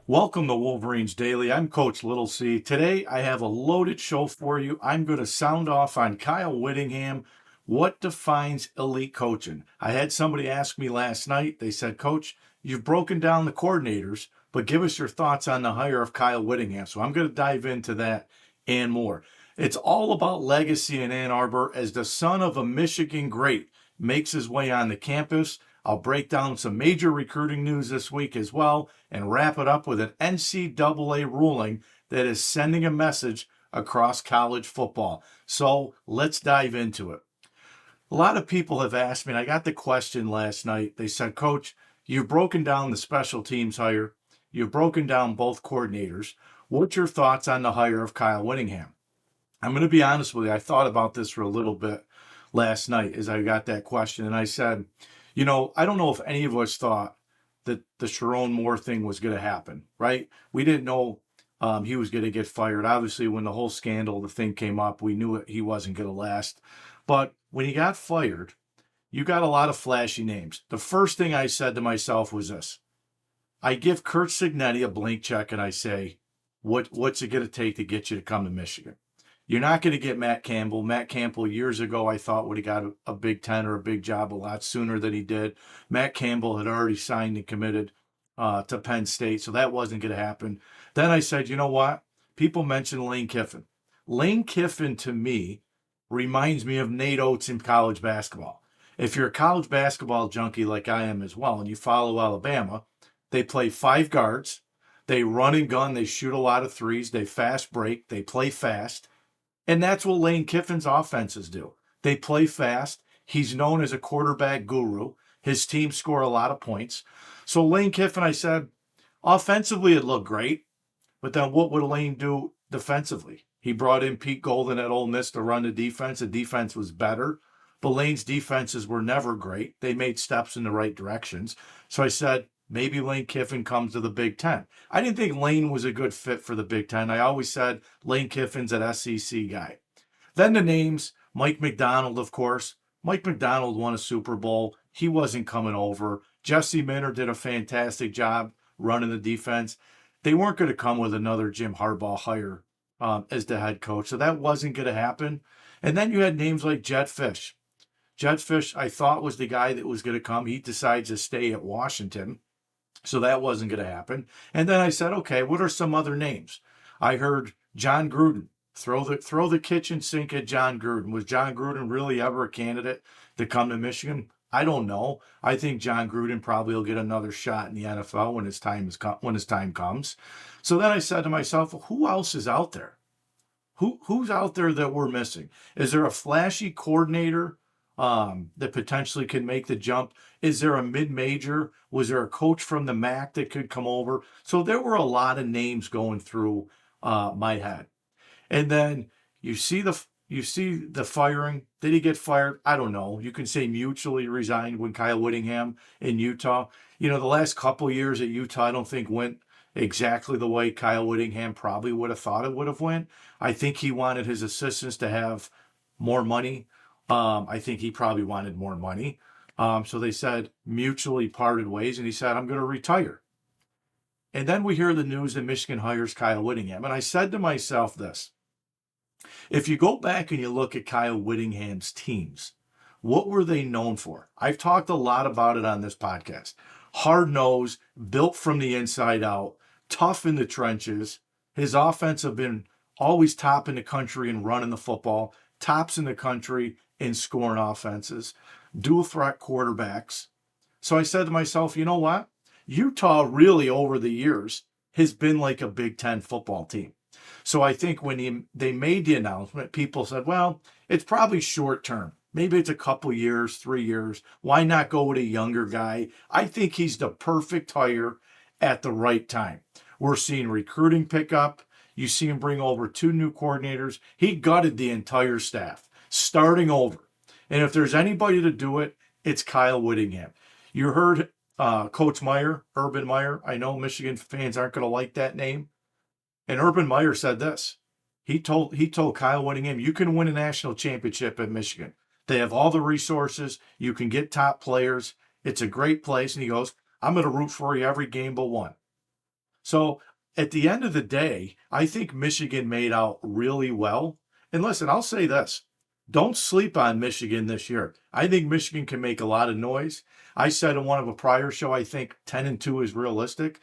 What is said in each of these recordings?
Welcome to Wolverines Daily. I'm Coach Little C. Today I have a loaded show for you. I'm going to sound off on Kyle Whittingham. What defines elite coaching? I had somebody ask me last night. They said, Coach, you've broken down the coordinators, but give us your thoughts on the hire of Kyle Whittingham. So I'm going to dive into that and more. It's all about legacy in Ann Arbor as the son of a Michigan great makes his way on the campus. I'll break down some major recruiting news this week as well and wrap it up with an NCAA ruling that is sending a message across college football. So let's dive into it. A lot of people have asked me, and I got the question last night. They said, Coach, you've broken down the special teams hire. You've broken down both coordinators. What's your thoughts on the hire of Kyle Whittingham? I'm going to be honest with you. I thought about this for a little bit last night as I got that question, and I said, I don't know if any of us thought that the Sharon Moore thing was going to happen, right? We didn't know he was going to get fired. Obviously, when the whole scandal, the thing came up, we knew he wasn't going to last. But when he got fired, you got a lot of flashy names. The first thing I said to myself was this. I give Kurt Signetti a blank check and I say, what's it going to take to get you to come to Michigan? You're not going to get Matt Campbell. Matt Campbell, years ago, I thought would have got a Big Ten or a big job a lot sooner than he did. Matt Campbell had already signed and committed to Penn State, so that wasn't going to happen. Then I said, you know what? People mention Lane Kiffin. Lane Kiffin, to me, reminds me of Nate Oates in college basketball. If you're a college basketball junkie like I am as well, and you follow Alabama, they play 5 guards. They run and gun. They shoot a lot of threes. They fast break. They play fast. And that's what Lane Kiffin's offenses do. They play fast. He's known as a quarterback guru. His teams score a lot of points. So Lane Kiffin, I said, offensively it looked great. But then what would Lane do defensively? He brought in Pete Golden at Ole Miss to run the defense. The defense was better. But Lane's defenses were never great. They made steps in the right directions. So I said, maybe Lane Kiffin comes to the Big Ten. I didn't think Lane was a good fit for the Big Ten. I always said Lane Kiffin's an SEC guy. Then the names, Mike Macdonald, of course. Mike Macdonald won a Super Bowl. He wasn't coming over. Jesse Minter did a fantastic job running the defense. They weren't going to come with another Jim Harbaugh hire as the head coach. So that wasn't going to happen. And then you had names like Jedd Fisch. Jedd Fisch, I thought, was the guy that was going to come. He decides to stay at Washington. So that wasn't going to happen. And then I said, okay, what are some other names? I heard John Gruden. Throw the kitchen sink at John Gruden. Was John Gruden really ever a candidate to come to Michigan? I don't know. I think John Gruden probably will get another shot in the NFL when his time comes. So then I said to myself, who else is out there? Who's out there that we're missing? Is there a flashy coordinator that potentially could make the jump? Is there a mid-major? Was there a coach from the MAC that could come over? So there were a lot of names going through my head. And then you see the firing. Did he get fired? I don't know. You can say mutually resigned when Kyle Whittingham in Utah. The last couple years at Utah, I don't think went exactly the way Kyle Whittingham probably would have thought it would have went. I think he wanted his assistants to have more money. I think he probably wanted more money. So they said mutually parted ways, and he said, I'm going to retire. And then we hear the news that Michigan hires Kyle Whittingham. And I said to myself this. If you go back and you look at Kyle Whittingham's teams, what were they known for? I've talked a lot about it on this podcast. Hard-nosed, built from the inside out, tough in the trenches. His offense have been always top in the country in running the football, tops in the country in scoring offenses, dual threat quarterbacks. So I said to myself, you know what? Utah really over the years has been like a Big Ten football team. So I think when they made the announcement, people said, well, it's probably short term. Maybe it's a couple years, 3 years. Why not go with a younger guy? I think he's the perfect hire at the right time. We're seeing recruiting pick up. You see him bring over 2 new coordinators. He gutted the entire staff, starting over. And if there's anybody to do it, it's Kyle Whittingham. You heard Coach Meyer, Urban Meyer. I know Michigan fans aren't going to like that name. And Urban Meyer said this. He told Kyle Whittingham, you can win a national championship at Michigan. They have all the resources. You can get top players. It's a great place. And he goes, I'm going to root for you every game but one. So at the end of the day, I think Michigan made out really well. And listen, I'll say this. Don't sleep on Michigan this year. I think Michigan can make a lot of noise. I said in one of a prior show, I think 10-2 is realistic.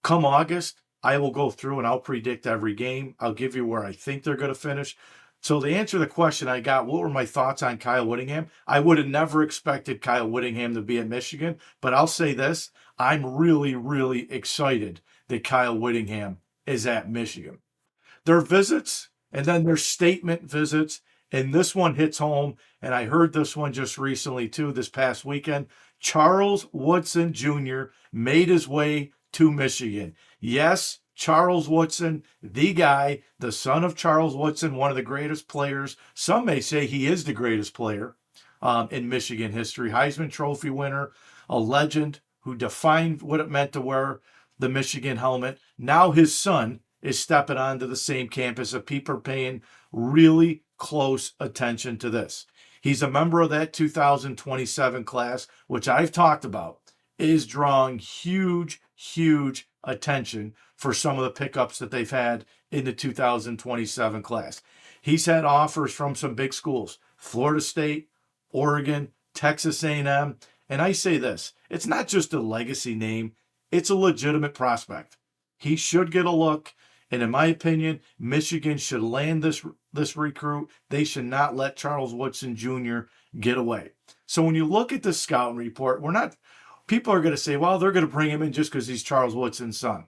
Come August, I will go through and I'll predict every game. I'll give you where I think they're going to finish. So to answer the question I got, what were my thoughts on Kyle Whittingham? I would have never expected Kyle Whittingham to be at Michigan, but I'll say this. I'm really, really excited that Kyle Whittingham is at Michigan. Their visits and then their statement visits, and this one hits home, and I heard this one just recently too, this past weekend. Charles Woodson Jr. made his way to Michigan. Yes, Charles Woodson, the guy, the son of Charles Woodson, one of the greatest players. Some may say he is the greatest player in Michigan history. Heisman Trophy winner, a legend who defined what it meant to wear the Michigan helmet. Now his son is stepping onto the same campus, and people are paying really close attention to this. He's a member of that 2027 class, which I've talked about, is drawing huge, huge attention for some of the pickups that they've had in the 2027 class. He's had offers from some big schools, Florida State, Oregon, Texas A&M, and I say this, it's not just a legacy name, it's a legitimate prospect. He should get a look, and in my opinion, Michigan should land this recruit. They should not let Charles Woodson Jr. get away. So when you look at the scouting report, people are going to say, well, they're going to bring him in just because he's Charles Woodson's son.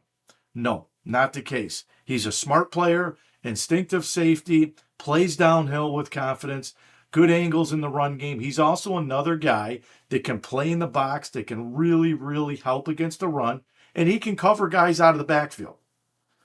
No, not the case. He's a smart player, instinctive safety, plays downhill with confidence, good angles in the run game. He's also another guy that can play in the box, that can really, really help against the run, and he can cover guys out of the backfield.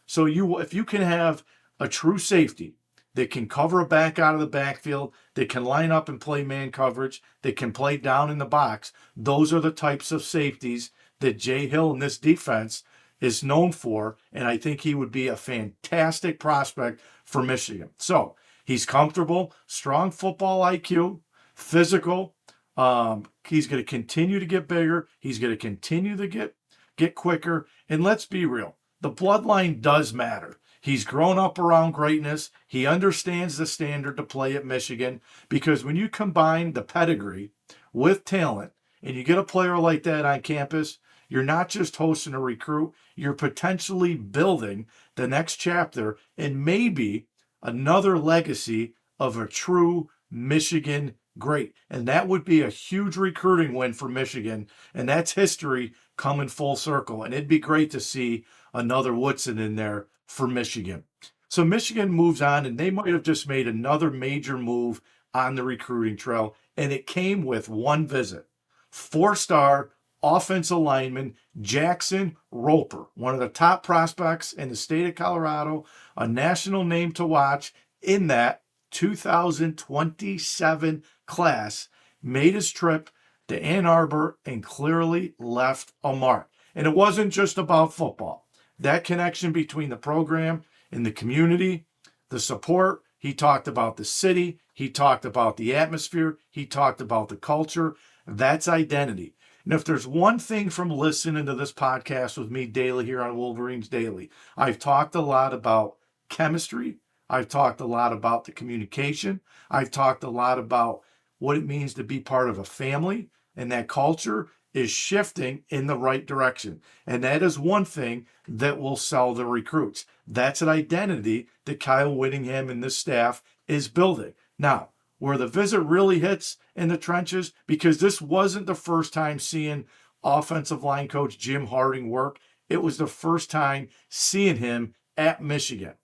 So if you can have a true safety that can cover a back out of the backfield, that can line up and play man coverage, that can play down in the box, those are the types of safeties that Jay Hill in this defense is known for, and I think he would be a fantastic prospect for Michigan. So he's comfortable, strong football IQ, physical. He's going to continue to get bigger. He's going to continue to get quicker. And let's be real, the bloodline does matter. He's grown up around greatness. He understands the standard to play at Michigan, because when you combine the pedigree with talent and you get a player like that on campus, you're not just hosting a recruit, you're potentially building the next chapter and maybe another legacy of a true Michigan great. And that would be a huge recruiting win for Michigan. And that's history coming full circle. And it'd be great to see another Woodson in there for Michigan. So Michigan moves on, and they might have just made another major move on the recruiting trail. And it came with one visit. 4-star offensive lineman Jackson Roper, one of the top prospects in the state of Colorado, a national name to watch in that 2027 class, made his trip to Ann Arbor and clearly left a mark. And it wasn't just about football. That connection between the program and the community, the support, he talked about the city, he talked about the atmosphere, he talked about the culture. That's identity. And if there's one thing from listening to this podcast with me daily here on Wolverines Daily, I've talked a lot about chemistry. I've talked a lot about the communication. I've talked a lot about what it means to be part of a family, and that culture is shifting in the right direction. And that is one thing that will sell the recruits. That's an identity that Kyle Whittingham and this staff is building. Now, where the visit really hits in the trenches, because this wasn't the first time seeing offensive line coach Jim Harding work. It was the first time seeing him at Michigan.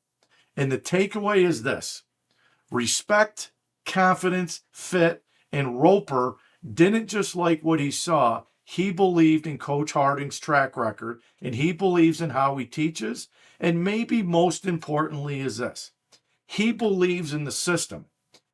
And the takeaway is this: respect, confidence, fit, and Roper didn't just like what he saw. He believed in Coach Harding's track record, and he believes in how he teaches. And maybe most importantly is this: he believes in the system.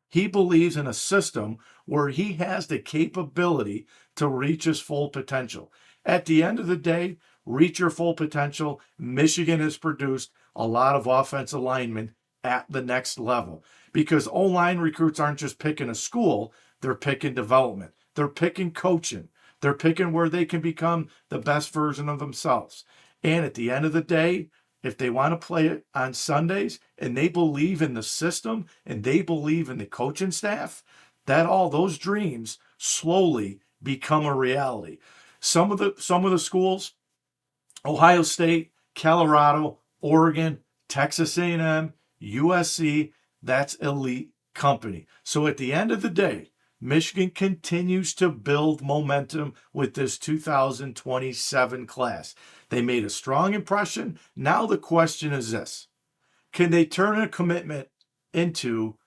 He believes in a system where he has the capability to reach his full potential. At the end of the day, reach your full potential. Michigan has produced a lot of offensive linemen at the next level, because O-line recruits aren't just picking a school, they're picking development. They're picking coaching. They're picking where they can become the best version of themselves. And at the end of the day, if they want to play it on Sundays and they believe in the system and they believe in the coaching staff, that all those dreams slowly become a reality. Some of the schools, Ohio State, Colorado, Oregon, Texas A&M, USC, that's elite company. So at the end of the day, Michigan continues to build momentum with this 2027 class. They made a strong impression. Now the question is this: can they turn a commitment into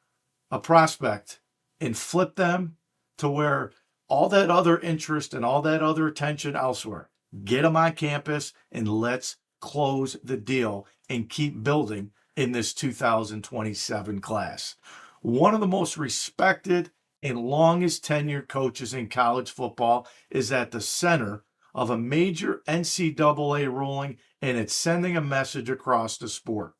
a prospect and flip them to where all that other interest and all that other attention elsewhere, get them on campus and let's close the deal and keep building in this 2027 class. One of the most respected and longest tenured coaches in college football is at the center of a major NCAA ruling, and it's sending a message across the sport.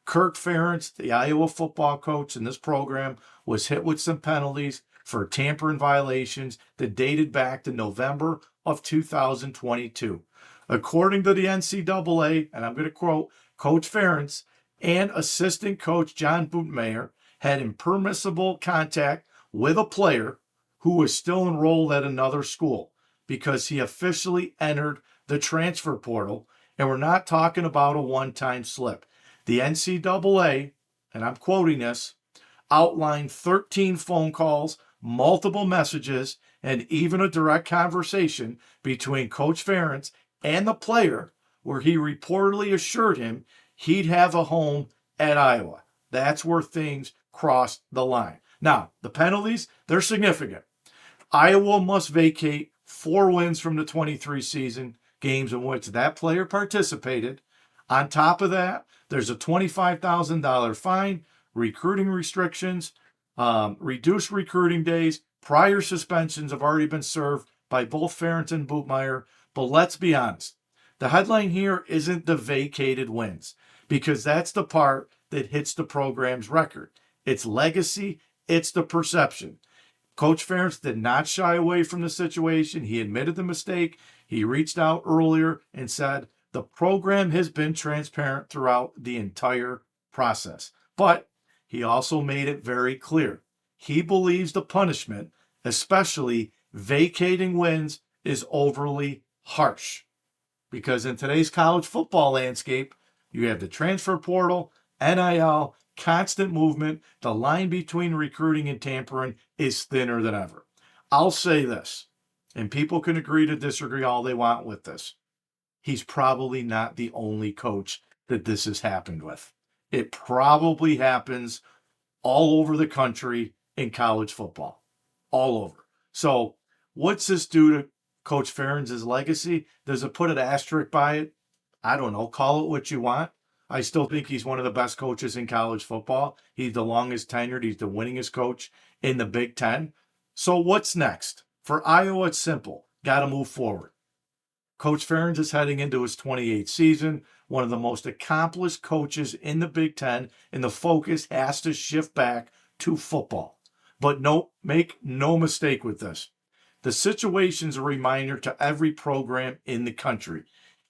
Kirk Ferentz, the Iowa football coach in this program, was hit with some penalties for tampering violations that dated back to November of 2022. According to the NCAA, and I'm going to quote, Coach Ferentz and assistant coach John Bootmeyer had impermissible contact with a player who was still enrolled at another school because he officially entered the transfer portal, and we're not talking about a one-time slip. The NCAA, and I'm quoting this, outlined 13 phone calls, multiple messages, and even a direct conversation between Coach Ferentz and the player where he reportedly assured him he'd have a home at Iowa. That's where things crossed the line. Now, the penalties, they're significant. Iowa must vacate 4 wins from the 23 season, games in which that player participated. On top of that, there's a $25,000 fine, recruiting restrictions, reduced recruiting days, prior suspensions have already been served by both Ferentz and Bootmeyer. But let's be honest, the headline here isn't the vacated wins, because that's the part that hits the program's record. It's legacy, it's the perception. Coach Ferentz did not shy away from the situation. He admitted the mistake. He reached out earlier and said, the program has been transparent throughout the entire process. But he also made it very clear. He believes the punishment, especially vacating wins, is overly harsh. Because in today's college football landscape, you have the transfer portal, NIL, constant movement. The line between recruiting and tampering is thinner than ever. I'll say this, and people can agree to disagree all they want with this. He's probably not the only coach that this has happened with. It probably happens all over the country in college football. All over. So what's this do to Coach Ferentz's legacy? Does it put an asterisk by it? I don't know. Call it what you want. I still think he's one of the best coaches in college football. He's the longest tenured. He's the winningest coach in the Big Ten. So what's next? For Iowa, it's simple. Got to move forward. Coach Ferentz is heading into his 28th season, one of the most accomplished coaches in the Big Ten, and the focus has to shift back to football. But make no mistake with this. The situation's a reminder to every program in the country.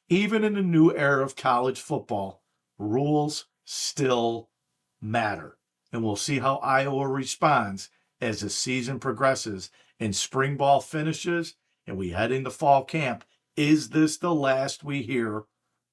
Even in the new era of college football, rules still matter. And we'll see how Iowa responds as the season progresses and spring ball finishes and we head into fall camp. Is this the last we hear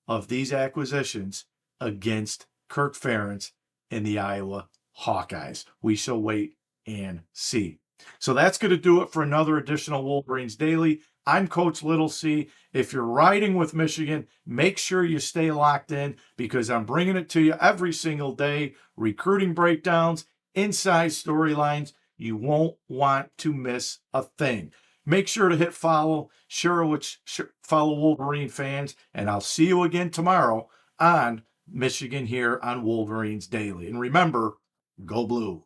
of these acquisitions against Kirk Ferentz and the Iowa Hawkeyes? We shall wait and see. So that's going to do it for another additional Wolverines Daily. I'm Coach Little C. If you're riding with Michigan, make sure you stay locked in because I'm bringing it to you every single day. Recruiting breakdowns, inside storylines. You won't want to miss a thing. Make sure to hit follow, follow Wolverine fans, and I'll see you again tomorrow on Michigan here on Wolverines Daily. And remember, go blue.